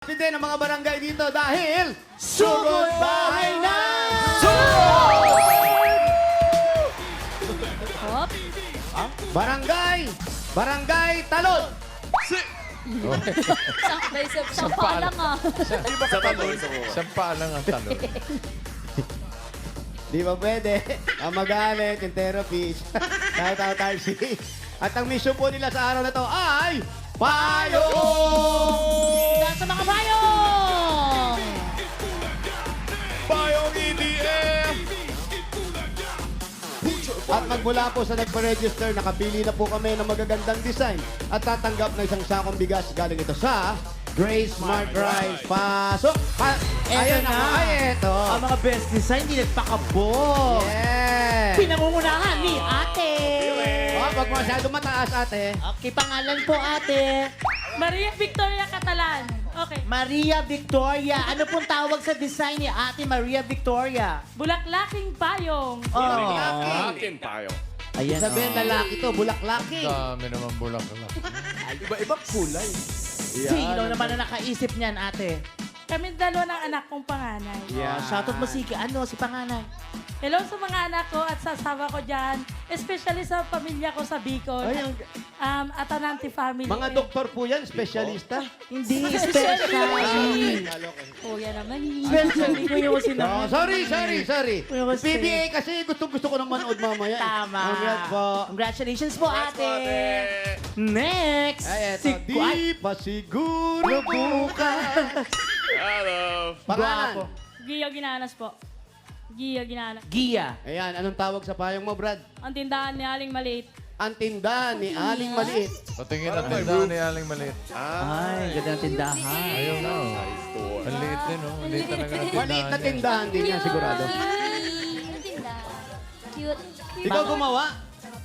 Happy din ang mga barangay dito dahil Sugod Bahay na! Hop. Barangay Talon! Sampa lang ah. Sampa lang ang talon. Di ba pwede? Ang magalit, yung therapy. Tayo. At ang mission po nila sa araw na to ay Payong! Sa mga bayong! Bayong EDM! At magmula po sa nagpa-register, nakapili na po kami ng magagandang design at tatanggap na isang sakong bigas galing ito sa Grace Smart Rice. Pasok! Ayan na! Ay, ito! Ang mga best design, hindi nagpakabot. Yeah! Pinangungunahan ni ate. Oh, wag masyado mataas, ate. Okay, pangalan po ate. Maria Victoria Catalan. Okay. Maria Victoria. Ano pong tawag sa design ni ate Maria Victoria? Bulaklaking payong. Oh. Akin tayo. Ayan. Sabihin lalaki to, bulaklaki. Dami naman bulak na. Iba-ibang kulay. Sino naman na nakaisip niyan ate? Kami dalawa ng anak kong panganay. Yeah. Shoutout mo si panganay. Hello sa mga anak ko at sa asawa ko dyan. Especially sa pamilya ko sa Bicol. Ay, Atanante family. mga doktor po yan, specialista. Hindi, specially. Kuya naman. Specially ko yung Oh, sinabi. sorry. Kuya Jose. PBA kasi gusto ko nang manood mamaya. Tama. Congrats po. Congratulations po ate. Next. Ay, eto. Di pa siguro bukas. Hello. Pangalan. Gia Ginanas po. Gia Ginanas. Gia. Ayan, anong tawag sa payong mo, Brad? Ang tindahan ni Aling Maliit. Ang tinda ni Aling Maliit. Patingin ang tindahan ni Aling Maliit. Ay, ganda ng tindahan. Ayaw na. Ang liit din, oh. Ang liit talaga ang Maliit na niya. tindahan din yan, sigurado. Cute. Ikaw gumawa?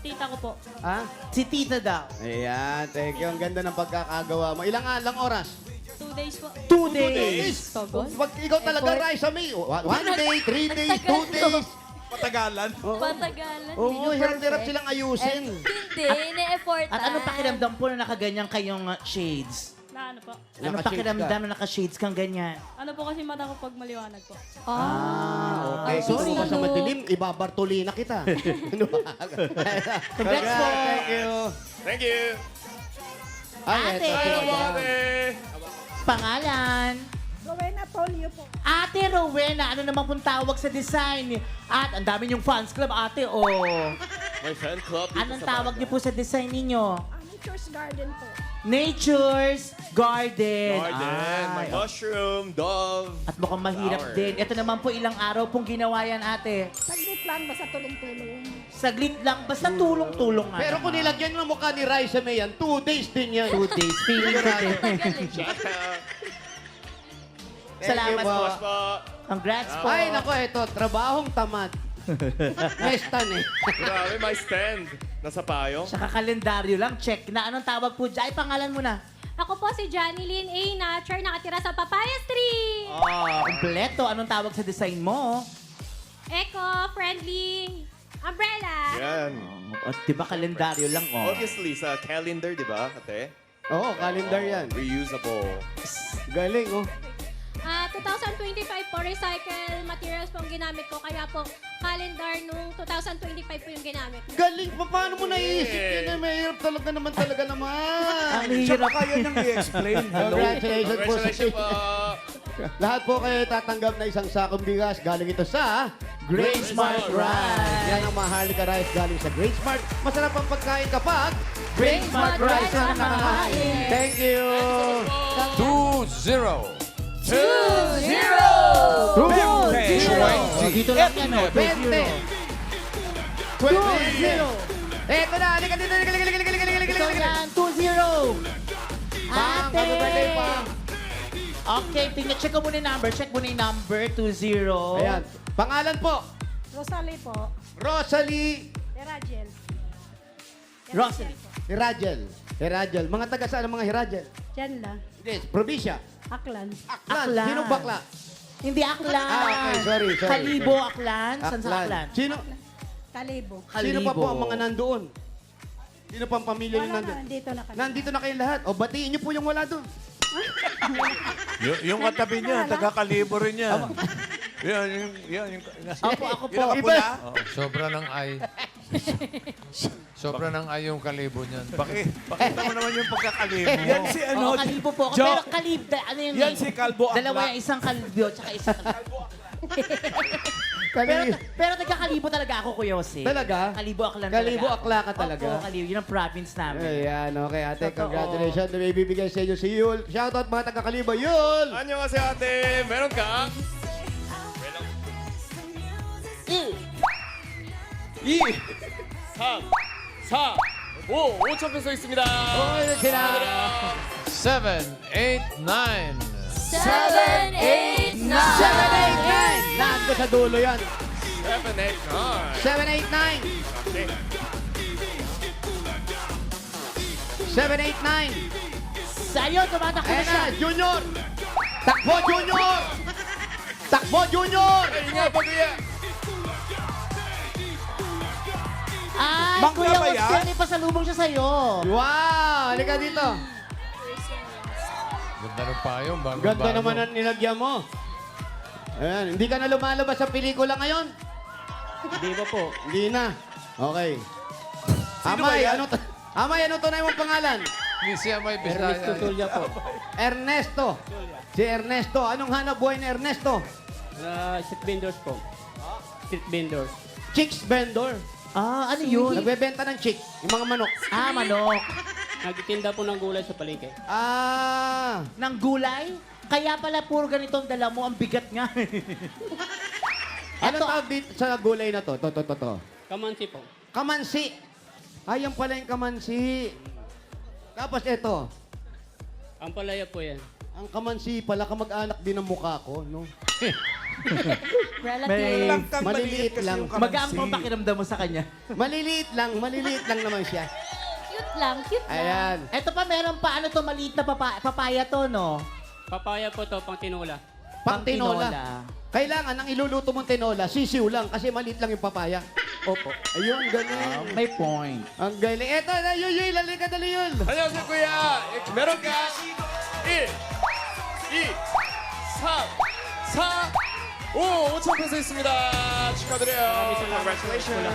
Tita ko po. Ha? Si tita daw. Ayan, thank you. Ang ganda ng pagkakagawa mo. Ilang oras? 2 days po. 2 days. Togon? Pag ikaw talaga, Raisa May. 1 day, 3 days, 2 days. Patagalan. Patagalan. Oo, hirap-hirap silang ayusin. Hindi, ine-effortan. At anong pakiramdam po na nakaganyan kayong shades? Na ano po? Anong Naka-shades pakiramdam ka. na naka-shades kang ganyan? Ano po kasi mata ko pag maliwanag po? Okay, sorry. kung ka sa madilim, ibabartuli na kita. Ano ba? Congrats po. Thank you. Thank you. Ay, Ate. eto, Hello, talaga. ate. Pangalan? Rowena Polio po. Ate Rowena, ano naman pong tawag sa design? At ang dami niyong fans club, ate, oh. My fan club. dito Anong sa tawag Baga. niyo po sa design ninyo? Nature's Garden po. Nature's Garden. Garden. My Ay, mushroom, dove. At mukhang mahirap Flower. din. Ito naman po ilang araw pong ginawa yan, ate. Saglit lang, basta tulong-tulong. Saglit lang, basta tulong-tulong nga. Pero kung nilagyan mo ng mukha ni Raisa May yan, 2 days din yan. 2 days. Feeling ko din. Shout out. Salamat Thank you po. Boss po. Congrats po. Ay, nako, ito, trabahong tamad. Nestan eh. Grabe, my stand. Nasa payong. Sa kalendaryo lang, check na. Anong tawag po dyan? Ay, pangalan mo na. Ako po si Johnny Lynn A. Nature, nakatira sa Papaya Street. Oh, kompleto. Anong tawag sa design mo? Eco-friendly umbrella. Yan. At di ba kalendaryo lang, oh. Obviously, sa calendar, di ba, ate? Oo, calendar yan. Reusable. Galing, oh. 2025 po, recycle materials po ang ginamit ko. Kaya po, calendar nung 2025 po yung ginamit ko. Galing, paano mo naisip yun? Eh? Mahirap talaga naman. Ang hirap. Kaya nang i-explain. Hello. Congratulations po sa Congratulations po. Lahat po kayo tatanggap na isang sakong bigas. Galing ito sa Great Smart Rice. Yan ang Maharlika Rice galing sa Great Smart. Masarap ang pagkain kapag Great Smart Rice ang nakakain. Thank you. 2-0. 2-0. Dito lang yan, oh. 20. 20. Eto na. Halika dito. Ito yan, 2-0. Pang, happy birthday, Pang. Okay, check ko muna yung number. Check muna yung number, 2-0. Ayan. Pangalan po. Rosalie po. Rosalie Teragel. Rosalie. Hirajel. Mga taga saan ang mga Hirajel? Diyan lang. Yes, probinsya. Aklan. Aklan. Aklan. Sino bakla? Hindi Aklan. Okay, sorry. Kalibo, Aklan. Saan sa Aklan? Sino? Kalibo. Sino pa po ang mga nandoon? Sino pa ang pamilya yung Wala na, nandoon? dito na kami. Nandito na kayong lahat. O, batiin niyo po yung wala doon. Yung katabi niya, taga-kalibo rin yan. Yan. Opo, ako po. Yung nakapula. Sobra ng ay. Sobra ng ay yung kalibo niyan. Pakita mo naman yung pagkakalibo. Yan si Oo, kalibo po ako. Jo- Pero ano yun Yan eh? si Kalbo Akla. Dalawa yung isang kalbo, tsaka isang pero nagkakalibo talaga ako, Kuya Jose. Talaga? Kalibo akla Kalibo talaga. akla ka talaga? Opo, kalibo. Yun ang province namin. Ayan, okay ate. Totoo. Congratulations. May bibigay sa inyo si Yul. Shoutout mga taga-Kalibo, Yul! Anyo kasi ate, meron kang... 이, 3, 4, 5, 5천 peso 있습니다. Oy, sila! 7, 8, 9. 7, 8, 9. 789! Naan ko sa dulo yan. 7, 8, 789! 789! Sa'yo, tumatakbo na Ayan siya. na, Junior! Takbo, Junior! Takbo, Junior! 9. Ingat po kuya. Ay, Bangka Kuya ba Jose, yan? may pasalubong siya sa'yo. Wow! Halika dito. Ganda ng payong. Bago, Ganda naman ang nilagyan mo. Ayan, hindi ka na lumalabas sa pelikula ngayon? Hindi pa po. Hindi na. Okay. ba Amay, yan? ano tunay mong pangalan? Hindi siya may Ernesto Bisaya. Tulya po. Ernesto. Si Ernesto. Anong hanap buhay ni Ernesto? Street vendors po. Street vendors. Chicks vendor. Ah, ano yun? Nagbebenta ng chick, yung mga manok. Ah, manok. Nagtitinda po ng gulay sa palengke. Ah, Ng gulay? Kaya pala puro ganito ang dala mo, ang bigat nga. ano tawag dito sa gulay na to? To. Kamansi po. Kamansi. Ayan pala yung kamansi. Tapos ito, Ang palaya po yan. ang kamansi pala kamag-anak din ng mukha ko, no? Relative. Lang kang Maliliit maliit kasi lang. yung kamansi. Magaang pang pakiramdam mo sa kanya. Maliliit lang naman siya. Cute lang, cute lang. Ayan. Eto pa, meron pa, ano to, maliit na papaya to, no? Papaya po to, pang tinula. Pang tinola. Kailangan, ang iluluto mong tinola, sisiw lang kasi maliit lang yung papaya. Opo. Ayun, ganun. May point. Ang galing. Eto, Yul, halika dali, Yul. 안녕하세요 kuya. meron kang 1, 2, 3, 4, 5, 5천 peso 있습니다. 축하드려요. Congratulations.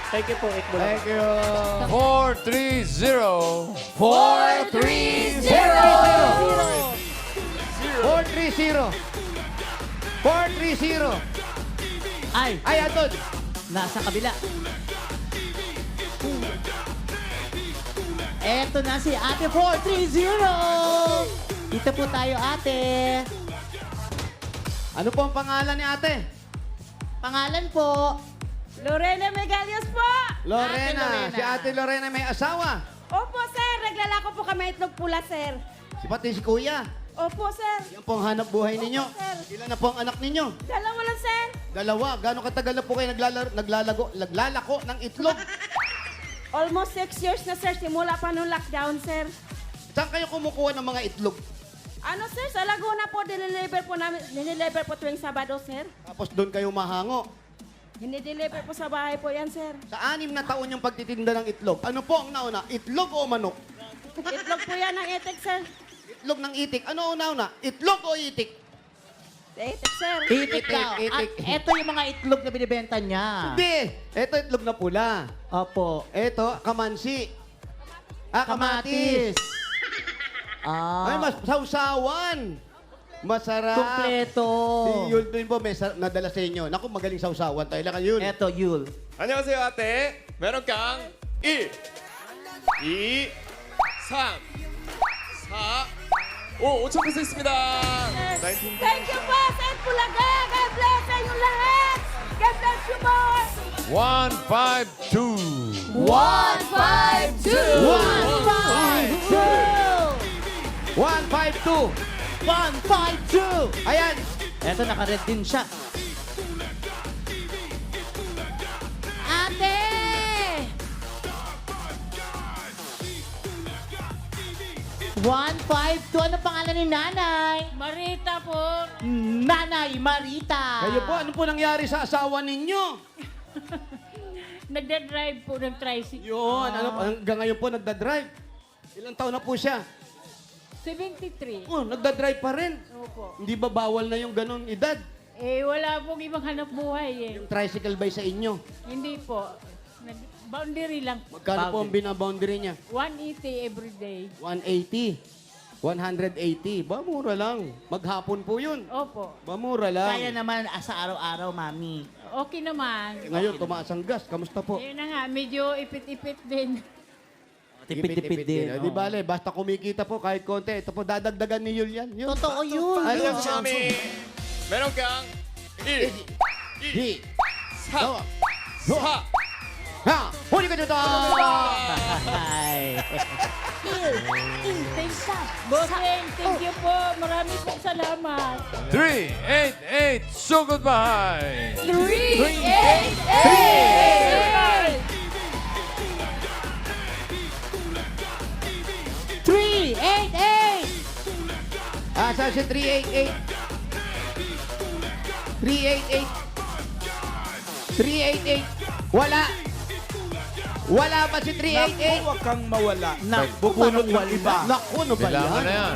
Thank you po, Ekbo. Thank you. 430. 430. 430. Ay, Ay, Anton. nasa kabila. Eto na si Ate 430! Dito po tayo, ate. Ano po ang pangalan ni ate? Pangalan po. Lorena Megalios po! Lorena. Ate Lorena. Si ate Lorena may asawa. Opo, sir. Naglalako po kami itlog pula, sir. Si pati si kuya. Opo, sir. Yan po ang hanap buhay ninyo. Sir. Ilan na po ang anak ninyo? Dalawa lang, sir. Dalawa. Gano'ng katagal na po kayo naglalako ng itlog? Almost 6 years na, sir. Simula pa nung lockdown, sir. Saan kayo kumukuha ng mga itlog? Ano, sir? Sa Laguna po, dinideliver po tuwing Sabado, sir. Tapos doon kayo mahango. Dinideliver po sa bahay po yan, sir. Sa 6 na taon yung pagtitinda ng itlog, ano po ang nauna? Itlog o manok? Itlog po yan ng itik, sir. Itlog ng itik. Ano una? Itlog o itik? Itik, sir. Itik ka. Itik. At eto yung mga itlog na binibenta niya. Hindi. Ito itlog na pula. Opo. Ito, kamansi. Kamatis. Ay, mas sausawan. Masarap. Kompleto. Si Yul din po may nadala sa inyo. Naku, magaling sausawan tayo. Lang Yul. Eto, Yul. 안녕하세요 ate. meron kang 1, 2, 3, 4, 5, 5천 peso 있습니다. 19. Thank you po, Sir Pulaga. God bless sa inyong lahat. God bless you more. 152. 152. 152! Ayan. Eto, naka-red din siya. Ate! One, five, two. Ano pangalan ni Nanay? Marita po. Nanay Marita. Kayo po, ano po nangyari sa asawa ninyo? Nagda-drive po ng tricycle. Yun, ano, hanggang ngayon po nagda-drive. Ilang taon na po siya? 73. Oh, nagdadrive pa rin. Opo. Hindi ba bawal na yung ganong edad? Wala pong ibang hanap buhay eh. Yung tricycle ba sa inyo? Hindi po. Boundary lang po. Magkano po ang binaboundary niya? 180 every day. 180. 180. Ba, mura lang. Maghapon po yun. Opo. Ba, mura lang. Kaya naman sa araw-araw, mami. Okay naman. Ngayon, tumaas ang gas. Kamusta po? Ayun na nga, medyo ipit-ipit din. Tipid-tipid din. Di bale, basta kumikita po kahit konti. Ito po, dadagdagan ni Yul yan. Yun. Totoo yun. Ayun, Chami. Meron kang 1, Di. 3, 4, Ha! Huli ka dito! Ay. Bossing, thank you po. Maraming pong salamat. 388, sugod bahay! 388! 388! Asa si 388? 388. 388. Wala. Wala ba si 388? Huwag kang mawala. Bubulong iba. Naku, ano ba Bilangan na yan? yan.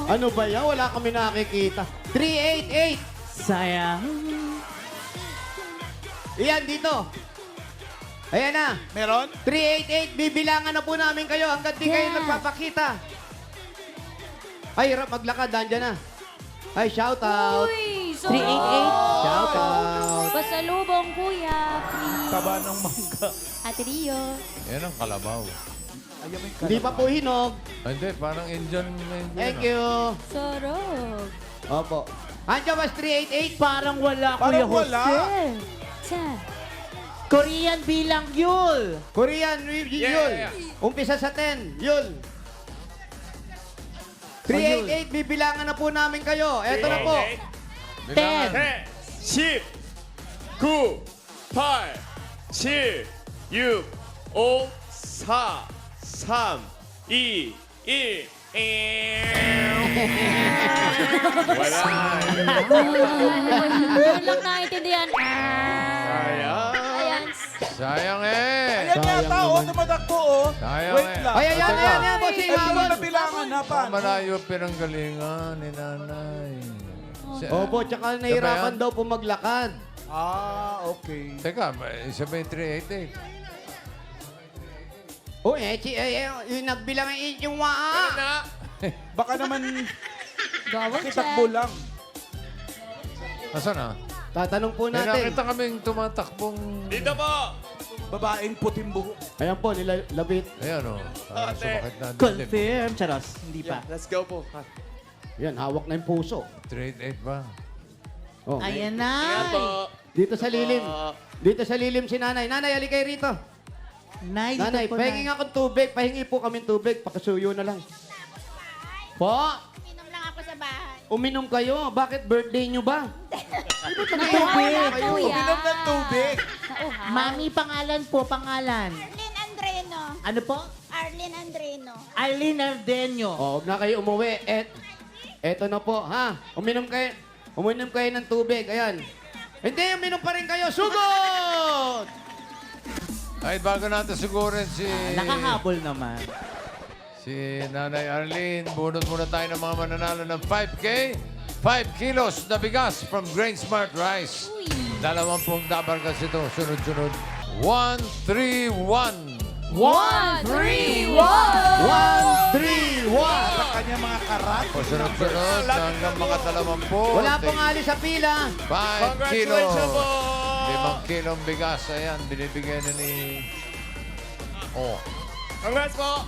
Ano ba yan? Wala kami nakikita. 388. Sayang. Iyan, dito. Ayan na. Meron? 388. Bibilangan na po namin kayo hanggang di kayo nagpapakita. Ay, maglakad. Andyan na. Ay, shout out. Uy, so 388. Shout out. Pasalubong, kuya. Please. Taba ng mangga. Ate Rio. Yan ang kalabaw. Hindi pa po hinog. Ah, hindi, parang Indian. Thank you. Sorog. Opo. Andiyan ba si 388? Parang wala, Kuya Parang wala. Jose. Cha. Korean bilang Yul. Korean, Yul. yeah. Umpisa sa 10. Yul. 388, bibilangan na po namin kayo. Eto na po. Bilangan. 10, 9, 8, 7, 6, 5, 4, 3, 2, 1. Wala. Yun lang naiintindihan. Ayan. Ayan. Sayang eh! Ayan yata, oh, tumatakbo, oh. Sayang Wait eh. lang. Ay, ayan, Teka. ayan, ayan, bossing. Ito Habol. na bilangan na pa. Malayo pinanggalingan ni nanay. Opo, tsaka nahirapan daw po maglakad. Ah, okay. Teka, isa ba yung 388? Oh, yung nagbilang ang inyong Meron waa. na. Baka naman Gawin kitakbo lang. Nasaan na? Tatanong po May natin. nakita kaming tumatakbong... Dito po. Babaeng puting buhok. Ayan po, nilalabit. Ayan o. Ate. Sumakit na dibdib. Confirm. Charos. Hindi pa. Let's go po. Yan, hawak na yung puso. 388 ba? Oh. Ayan Ayan po. na. Dito sa lilim. Dito sa lilim si nanay. Nanay, alikay rito. Nay, dito Nanay, po, pahingi nga akong tubig. Pahingi po kami tubig. Pakasuyo na lang. Po, Inom lang ako sa bahay. uminom kayo. Bakit birthday nyo ba? Nauhaw na, kuya. Uminom ng tubig. Nauhaw. Mami, pangalan po, pangalan. Arlene Andreno. Ano po? Arlene Andreno. Arlene Ardenio. Oh, huwag na kayo umuwi. Eto na po, ha? Uminom kayo ng tubig. Ayan. Hindi, uminom pa rin kayo. Sugod! Ay, bago natin sigurin si... Nakahabol naman. Si Nanay Arlene, bunot muna tayo ng mga mananalo ng 5K. 5 kilos na bigas from Grain Smart Rice. 20 dabarkas ito, sunod-sunod. 131. 1, 3, 1! 1, 3, 1! Sa kanya mga karat. O sunod-sunod hanggang mga 20. Wala pong alis sa pila. 5 kilos. Congratulations po. 5 kilong bigas. Ayan, binibigyan na ni... Oh. Congrats po.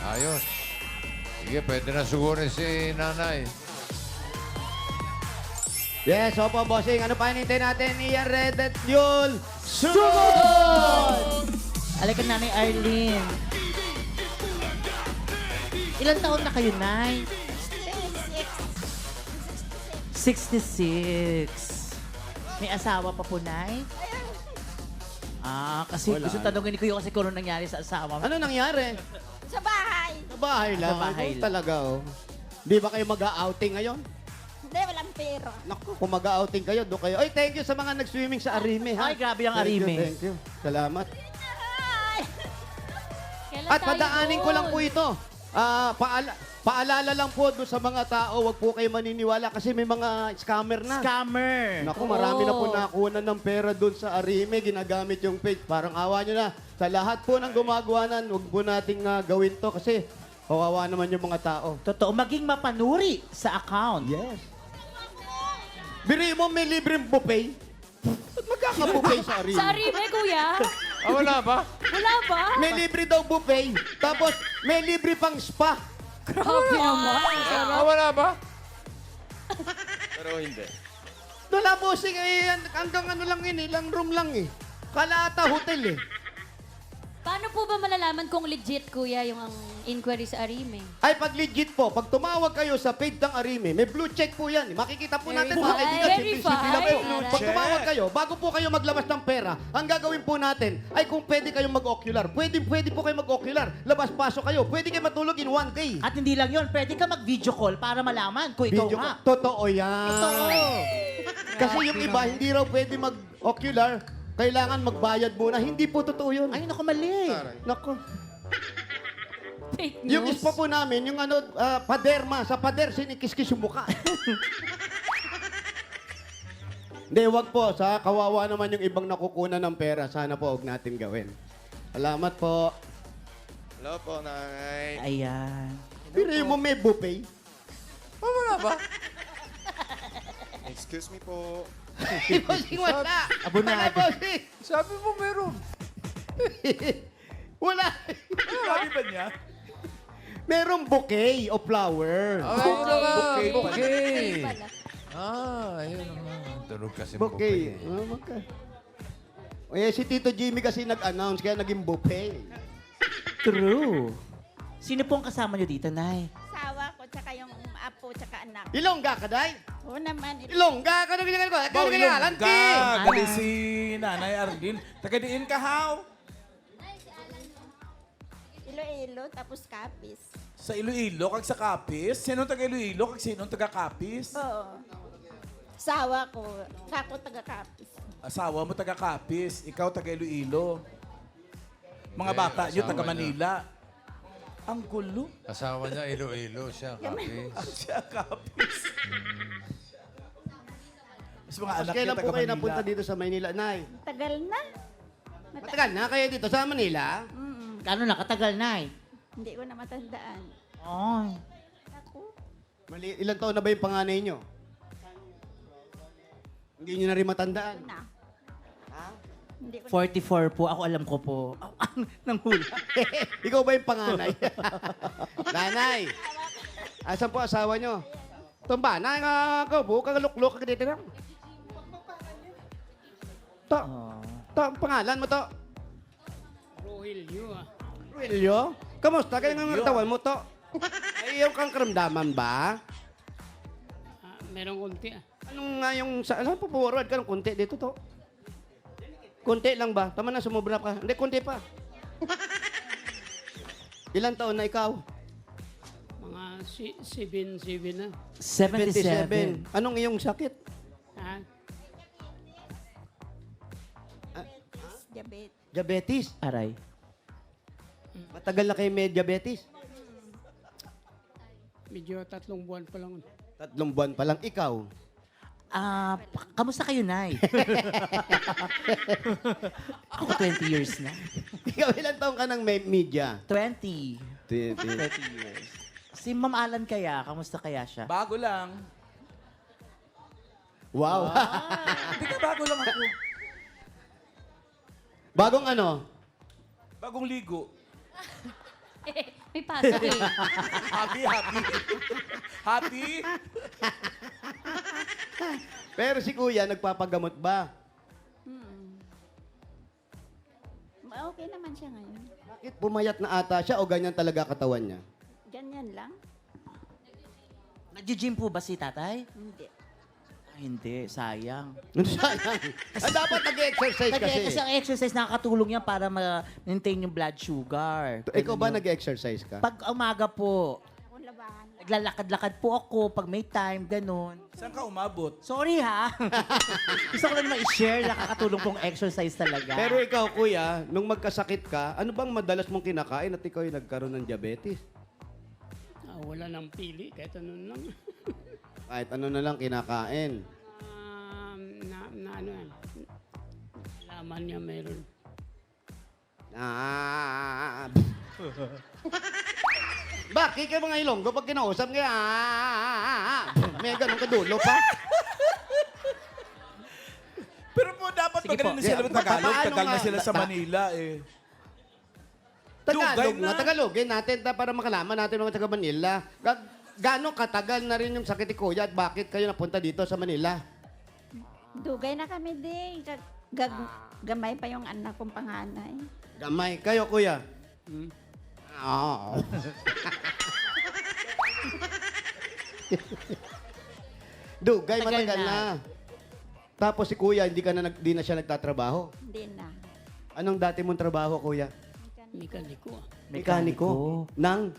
Ayos. Sige, pwede na sugurin si nanay. Yes, opo, bossing. Ano pa hinintay natin? Ian Red at Yul. Sugod! Alika, Nanay Arlene. Ilang taon na kayo, Nay? 66. May asawa pa po, Nay? Kasi Wala. gusto tanongin ko yung kasi kung ano nangyari sa asawa. Ano nangyari? Sa bahay. Sa bahay lang. Sa bahay Ikaw lang. talaga, oh. Di ba kayo mag-outing ngayon? Hindi, walang pera. Naku, kung mag-outing kayo, doon kayo. Ay, thank you sa mga nag-swimming sa Arime, ha? Ay, grabe ang Thank you, Arime. Thank you. Salamat. Kailan At padaanin ko lang po ito. Paalala lang po doon sa mga tao, wag po kayo maniniwala kasi may mga scammer na. Scammer. Naku, marami na po nakuha ng pera doon sa Arime, ginagamit yung page. Parang awa nyo na. Sa lahat po ng gumagawa nan, huwag po nating gawin to kasi kawawa naman yung mga tao. Totoo, maging mapanuri sa account. Yes. Biri mo, may libreng buffet. Ba't magkaka-buffet sa Arime? Sa Arime, kuya? Wala ba? Wala ba? May libre daw buffet. Tapos, may libre pang spa. Grabe naman. Wala ba? Pero hindi. Wala po hanggang ano lang yun, ilang room lang eh. Kalata hotel eh. Paano po ba malalaman kung legit, kuya, yung ang inquiry sa Arime? Ay, pag legit po, pag tumawag kayo sa page ng Arime, may blue check po yan. Makikita po natin mga kaibigan. Verified. Lang po. Alright. Pag tumawag kayo, bago po kayo maglabas ng pera, ang gagawin po natin ay kung pwede kayong mag-ocular. Pwede po kayo mag-ocular. Labas-pasok kayo. Pwede kayo matulog in one day. At hindi lang yun, pwede ka mag-video call para malaman kung ikaw Video nga. Totoo yan. Totoo. Kasi yung iba, hindi raw pwede mag-ocular. Kailangan magbayad muna. Hindi po totoo yun. Ay, naku, mali. Nako. Fake Yung news. ispa po namin, yung paderma. Sa pader, sinikis-kis yung mukha. Hindi, wag po. Sa kawawa naman yung ibang nakukunan ng pera. Sana po, huwag natin gawin. Salamat po. Hello po, nanay. Ayan. Piri mo may buffet. Wala ba? Excuse me po. Bossing, wala. Abonado. Wala, bossing. Sabi mo meron. Wala. Sabi ba niya? Merong bouquet o flower. Bouquet. Bouquet pala. Ayun naman. Tulog kasi Bouquet. bouquet. Si Tito Jimmy kasi nag-announce, kaya naging buffet. True. Sino po ang kasama nyo dito, Nay? Asawa ko, tsaka yung apo, tsaka anak. Ilongga ka, day? Oo naman. Ilongga ka, ganyan ko. Ganyan ko. Gali si Nanay Arlene. Tagadiin ka, how? Iloilo, tapos Kapis. Sa Iloilo, kag sa Kapis? Sino taga Iloilo, kag sino taga Kapis? Oo. Asawa ko, ako taga Kapis. Asawa mo taga Kapis, ikaw taga Iloilo. Mga Eh, bata nyo asawa taga niya. Manila. Ang gulo. Asawa niya, Iloilo siya, kapis. Siya Kapis. Mas mga anak niya Kailan taga po kayo Manila. napunta dito sa Maynila, Nay? Tagal na. Matagal na kayo dito sa Manila? Kano nakatagal, Nay? Hindi ko na matandaan. Ay. Ako, Ilang taon na ba yung panganay nyo? Hindi nyo na rin matandaan. na. Hindi ko 44 po. Ako alam ko po. Nanghula. Ikaw ba yung panganay? Nanay! Asan po asawa nyo? Tumba, nanay ka po, kagaluk-luk ka dito lang. To, pangalan mo to? Rogelio. Kamusta? Kaya nga tawan mo to? Ay, yung kang karamdaman ba? Merong konti Anong nga yung, saan po forward ka ng konti dito to? Konti lang ba? Tama na, sumubra ka. Hindi, konti pa. Ilan taon na ikaw? Mga 7 na. 77. Anong iyong sakit? Ah, diabetes. Diabetes. Aray. Matagal na kayo may diabetes. medyo 3 buwan pa lang. 3 buwan pa lang. Ikaw? Kamusta kayo, Nay? Ako 20 years na. Ikaw, ilan taon ka ng may media? 20 years. Si Ma'am Alan kaya, kamusta kaya siya? Bago lang. Wow. Hindi ka bago lang ako. Bagong ano? Bagong ligo. May pasok eh. Happy, happy. Happy? Pero si kuya, nagpapagamot ba? Okay naman siya ngayon. Bakit pumayat na ata siya o ganyan talaga katawan niya? Ganyan lang. Nag-gym po ba si tatay? Hindi. Hindi, sayang. Sayang. Dapat nag-exercise kasi. Kasi ang exercise nakakatulong yan para ma-maintain yung blood sugar. Ikaw ba nag-exercise ka? Pag umaga po, Ako trabahan. Naglalakad-lakad po ako pag may time, ganun. Saan ka umabot? Sorry ha. Gusto ko lang naman i-share, nakakatulong pong exercise talaga. Pero ikaw, kuya, nung magkasakit ka, ano bang madalas mong kinakain at ikaw ay nagkaroon ng diabetes? Wala nang pili, kahit ano lang. Kahit ano na lang kinakain. Ano yan? Laman niya meron. Bakit kayo mga Ilonggo pag kinausap kaya may ganun kadulo pa? Pero po, dapat Sige magaling po. na sila ng Tagalog. Paano Tagal na nga? sila sa Manila eh. Tagalog Dugay na. na. Tagalogin natin para makalaman natin mga taga Manila. Gano'ng katagal na rin yung sakit ni Kuya at bakit kayo napunta dito sa Manila? Dugay na kami din. Gamay pa yung anak kong panganay. Gamay. Kayo, Kuya? Oo. Dugay, Tagal matagal na. na. Tapos si Kuya, hindi na siya nagtatrabaho. Hindi na. Anong dati mong trabaho, Kuya? Mekaniko. Mekaniko. Nang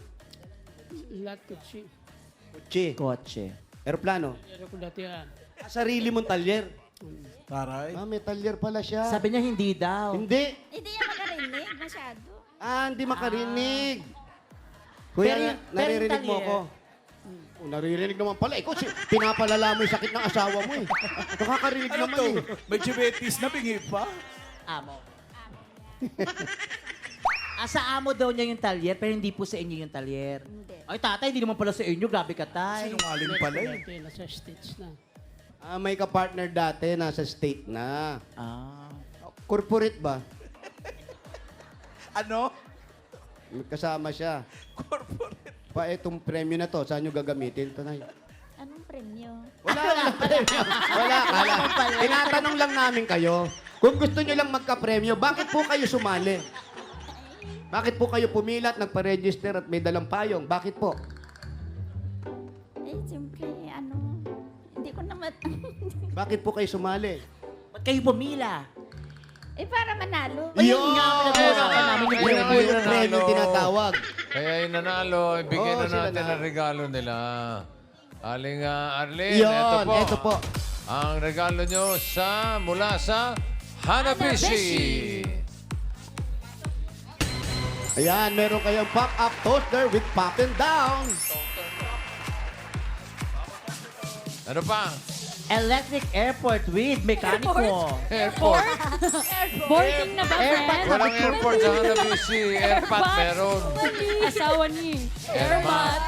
Lahat ko siya. kutsi. Kotse. Aeroplano. Pero ko dati yan. Sarili mong talyer. Taray. May talyer pala siya. Sabi niya hindi daw. Hindi. Hindi yan makarinig masyado. Hindi makarinig. Kuya, Pero- naririnig pero mo talyer. ako. Naririnig naman pala. Ikaw, pinapalala mo yung sakit ng asawa mo eh. Nakakarinig Ano naman to? eh. May diabetes na, bingi pa? Amo. Sa amo daw niya yung talyer, pero hindi po sa inyo yung talyer. Hindi. Ay, tatay, hindi naman pala sa inyo. Grabe ka, tay. Sinungaling pala eh. Dati nasa States na. May ka-partner dati, nasa state na. Ah. Corporate ba? Ano? Kasama siya. Corporate. Itong premyo na to, saan nyo gagamitin? Tanay. Anong premyo? Wala lang premyo. Wala, kala. Tinatanong lang namin kayo. Kung gusto nyo lang magka-premyo, bakit po kayo sumali? Bakit po kayo pumilat, nagpa-register at may dalang payong? Bakit po? Siyempre, hindi ko naman... Bakit po kayo sumali? Ba't kayo pumila? para manalo. Ayun nga, pinag-uusapan namin yung Yun po premyo. yung premyo tinatawag. Kaya yung nanalo, ibigay Oo, na sila natin na. ang regalo nila. Aling Arlene, Yun, ito ito po. Ang regalo nyo mula sa Hanabishi. Ayan, meron kayong pop-up toaster with pop and down. Ano pa? Electric airport with mekaniko. Airport. Boarding na ba, friend? Walang airport sa Hanabishi. Airpot meron. Asawa ni Airmat.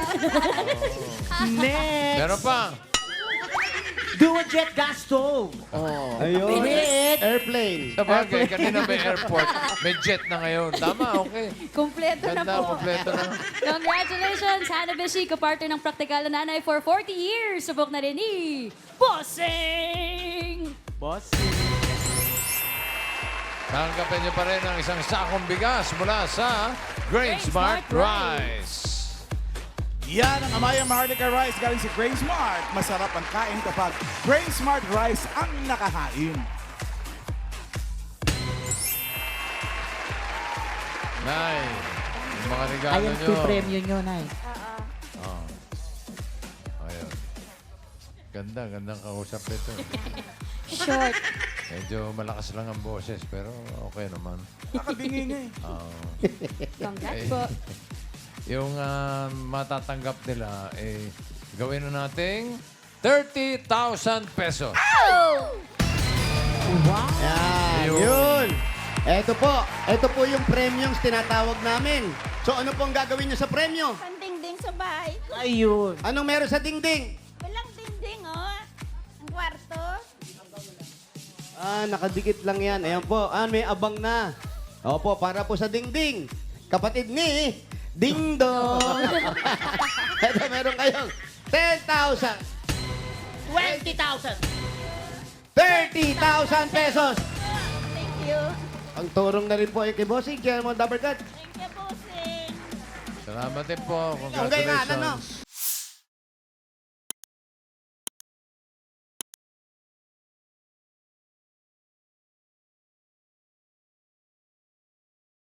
Next! Meron pa? Duojet gas stove. Ayun. Bilis. Airplane. Sa bagay, kanina may airport. May jet na ngayon. Tama, okay. Kompleto na Ganda, po. kompleto na. Congratulations, Hanabishi, kapartner ng Praktikal na Nanay for 40 years. Subok na rin ni Bossing! Boss. Tanggapin niyo pa rin ang isang sakong bigas mula sa Grain Smart Rice. Yan ang Amaya Maharlika Rice galing si Grain Smart. Masarap ang kain kapag Grain Smart Rice ang nakahain. Nay, yung mga regalo Ayan nyo. po premyo nyo, Nay. Oh. Ayun. Ganda, gandang kausap ito. Short. Medyo malakas lang ang boses, pero okay naman. Nakabingi nga eh. Congrats po. Yung matatanggap nila, gawin na nating 30,000 pesos. Yan, yun. Ito po yung premiums tinatawag namin. So ano pong gagawin nyo sa premyo? Pandingding sa bahay ko. Ayun. Anong meron sa dingding? Walang dingding, oh. Ang kwarto. Nakadikit lang yan. Ayan po. May abang na. Opo, para po sa dingding. Kapatid ni Ding Dong. Ito, meron kayong 10,000. 20,000. 30,000 pesos. Thank you. Ang turong na rin po ay kay Bossing. Kaya mo, Dabarkat. Thank you, bossing. Salamat din po. Ang gaya nga, ano? Congratulations.